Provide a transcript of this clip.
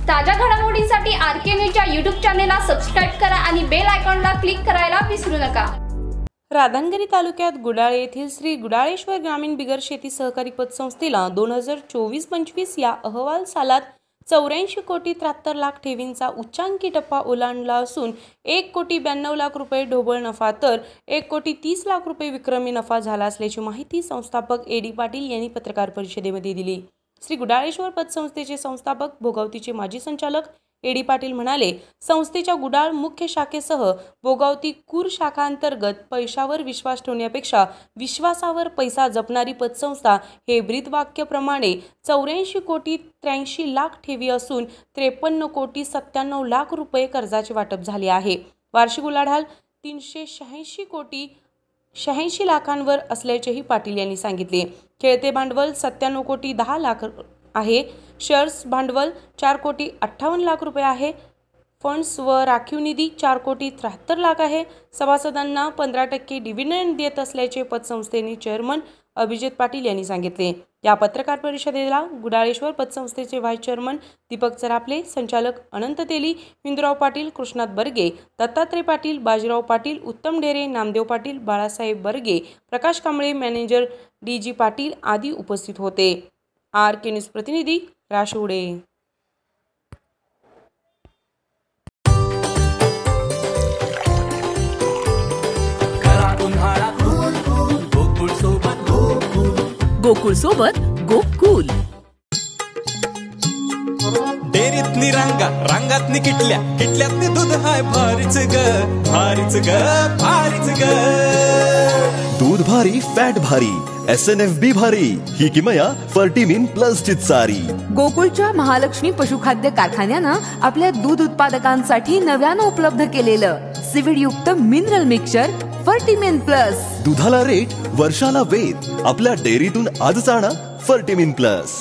ताज्या घडामोडींसाठी आरके न्यूजच्या यूट्यूब चॅनेलला सबस्क्राइब करा आणि बेल आयकॉनला क्लिक करायला विसरू नका। राधानगरी तालुक्यात गुडाळे येथील श्री गुडाळेश्वर ग्रामीण बिगर शेती सहकारी पतसंस्थेला 2024-25 या अहवाल सालात 84 कोटी 73 लाख ठेवींचा उच्चांकी टप्पा ओलांडला असून 1 कोटी 92 लाख रुपये ढोबळ नफा तर 1 कोटी 30 लाख रुपये विक्रमी नफा झाला असल्याची माहिती संस्थापक ए.डी. पाटील यांनी पत्रकार परिषदेमध्ये दिली। श्री गुडाळेश्वर पतसंस्थेचे संस्थापक भोगावतीचे माजी संचालक ए.डी. पाटील म्हणाले, संस्थेच्या गुडाळ मुख्य शाखेसह भोगावती कूर शाखांतर्गत पैशावर विश्वास ठेवण्यापेक्षा विश्वासावर पैसा जपणारी पतसंस्था हे ब्रीदवाक्याप्रमाणे 84 कोटी 83 लाख ठेवी असून 53 कोटी 97 लाख रुपये कर्जाचे वाटप झाले आहे। वार्षिक उलाढाल 386 कोटी 86 लाखांवर असल्याचेही पाटील यांनी सांगितले। खेळते भांडवल 97 कोटी 10 लाख आहे। शेअर्स भांडवल 4 कोटी 58 लाख रुपये आहे। फंड्स व राखीव निधी 4 कोटी 73 लाख आहे। सभासदांना 15% डिव्हिडंड देत असल्याचे पतसंस्थेचे चेअरमन अभिजित पाटील यांनी सांगितले। या पत्रकार परिषदेला गुडाळेश्वर पतसंस्थेचे व्हाईस चेअरमन दीपक चरापले, संचालक अनंत तेली, हिंदुराव पाटील, कृष्णात बर्गे, दत्तात्रय पाटील, बाजीराव पाटील, उत्तम ढेरे, नामदेव पाटील, बाळासाहेब बर्गे, प्रकाश कांबळे, मॅनेजर डी.जी. पाटील आदी उपस्थित होते। आरके न्यूज प्रतिनिधी राशुडे। गोकुळ सोबत गोकुल डेअरीतली रांगातनी किटल्यातनी दूध हाय भारीच ग भारीच ग भारीच ग। दूध भारी फॅट भारी SNFB भारी ही किमया फर्टिमिन प्लस ची चारी। गोकुळच्या महालक्ष्मी पशुखाद्य कारखान्यानं आपल्या दूध उत्पादकांसाठी नव्यानं उपलब्ध केलेलं सीविड युक्त मिनरल मिक्सचर फर्टिमिन प्लस। दुधाला रेट वर्षाला वेद आपल्या डेअरीतून आजच आणा फर्टिमिन प्लस।